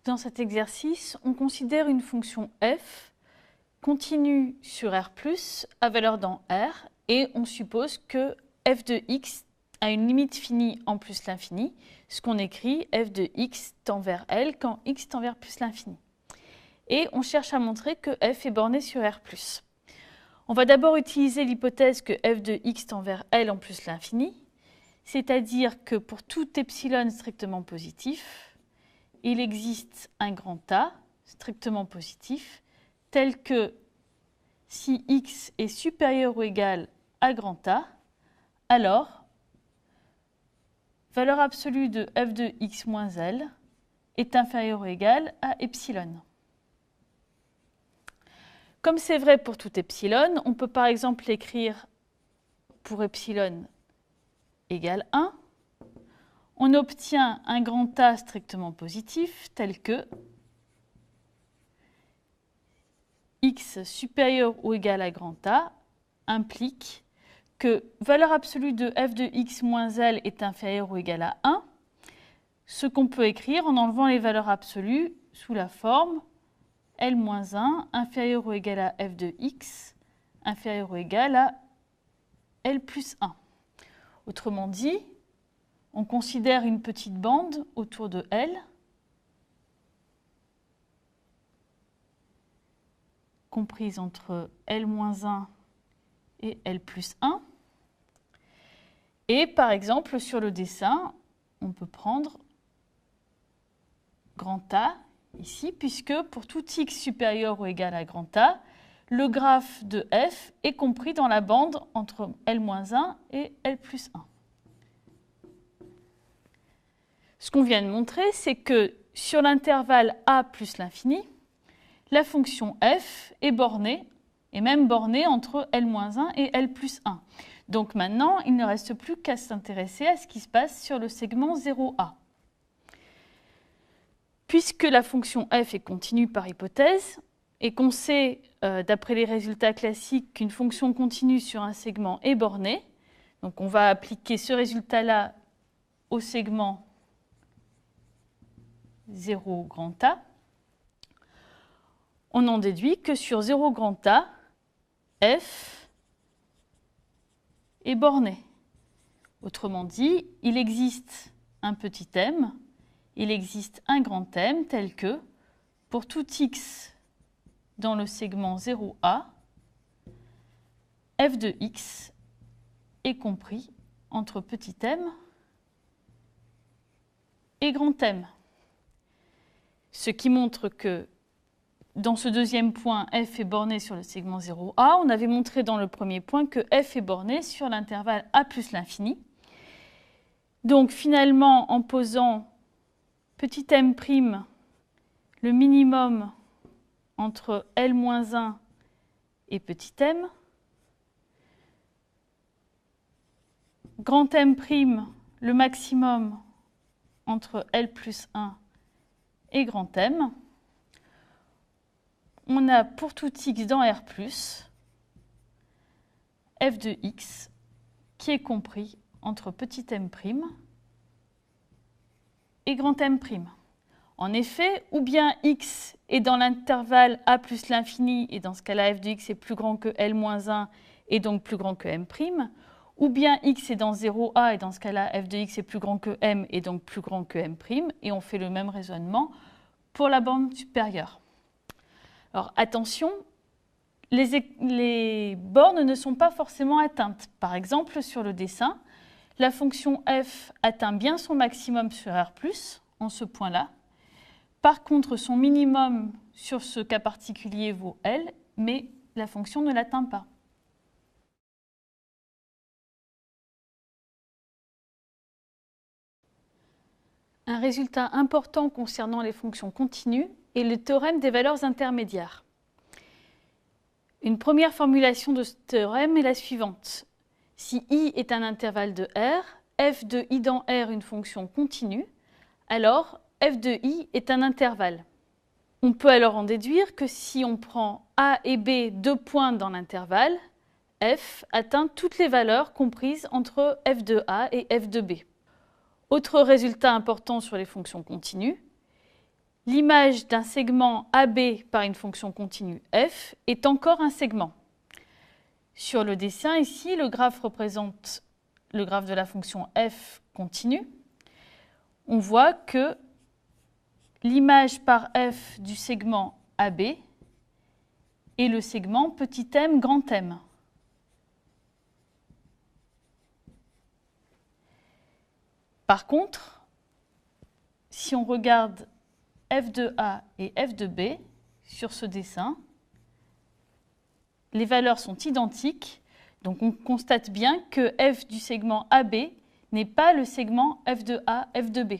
Dans cet exercice, on considère une fonction f continue sur R+, à valeur dans R, et on suppose que f de x a une limite finie en plus l'infini, ce qu'on écrit f de x tend vers L quand x tend vers plus l'infini. Et on cherche à montrer que f est borné sur R+. On va d'abord utiliser l'hypothèse que f de x tend vers L en plus l'infini, c'est-à-dire que pour tout epsilon strictement positif, il existe un grand A strictement positif, tel que si x est supérieur ou égal à grand A, alors valeur absolue de f de x moins L est inférieure ou égale à epsilon. Comme c'est vrai pour tout epsilon, on peut par exemple écrire pour epsilon égale 1. On obtient un grand A strictement positif tel que x supérieur ou égal à grand A implique que valeur absolue de f de x moins L est inférieure ou égale à 1, ce qu'on peut écrire en enlevant les valeurs absolues sous la forme L moins 1 inférieur ou égal à f de x inférieur ou égal à L plus 1. Autrement dit, on considère une petite bande autour de L comprise entre L moins 1 et L plus 1. Et par exemple, sur le dessin, on peut prendre grand A ici, puisque pour tout x supérieur ou égal à grand A, le graphe de f est compris dans la bande entre L moins 1 et L plus 1. Ce qu'on vient de montrer, c'est que sur l'intervalle A plus l'infini, la fonction f est bornée, et même bornée entre L moins 1 et L plus 1. Donc maintenant, il ne reste plus qu'à s'intéresser à ce qui se passe sur le segment 0A. Puisque la fonction f est continue par hypothèse, et qu'on sait, d'après les résultats classiques, qu'une fonction continue sur un segment est bornée, donc on va appliquer ce résultat-là au segment 0 grand A, on en déduit que sur 0 grand A, f est borné. Autrement dit, il existe un petit m, il existe un grand M tel que, pour tout x dans le segment 0A, f de x est compris entre petit m et grand M. Ce qui montre que dans ce deuxième point, f est borné sur le segment 0A. On avait montré dans le premier point que f est borné sur l'intervalle A plus l'infini. Donc finalement, en posant petit m', le minimum entre L-1 et petit m, grand M', le maximum entre L plus 1 et grand M, on a pour tout x dans R+, f de x qui est compris entre petit m' et grand M'. En effet, ou bien x est dans l'intervalle A plus l'infini, et dans ce cas-là, f de x est plus grand que L-1 et donc plus grand que M', ou bien x est dans 0A, et dans ce cas-là, f de x est plus grand que M et donc plus grand que M', et on fait le même raisonnement pour la bande supérieure. Alors attention, les bornes ne sont pas forcément atteintes. Par exemple, sur le dessin, la fonction f atteint bien son maximum sur R+, en ce point-là. Par contre, son minimum sur ce cas particulier vaut L, mais la fonction ne l'atteint pas. Un résultat important concernant les fonctions continues est le théorème des valeurs intermédiaires. Une première formulation de ce théorème est la suivante. Si I est un intervalle de R, f de I dans R une fonction continue, alors f de I est un intervalle. On peut alors en déduire que si on prend A et B deux points dans l'intervalle, f atteint toutes les valeurs comprises entre f de A et f de B. Autre résultat important sur les fonctions continues, l'image d'un segment AB par une fonction continue f est encore un segment. Sur le dessin ici, le graphe représente le graphe de la fonction f continue. On voit que l'image par f du segment AB est le segment petit m grand M. Par contre, si on regarde f de A et f de B sur ce dessin, les valeurs sont identiques, donc on constate bien que f du segment AB n'est pas le segment f de A, f de B.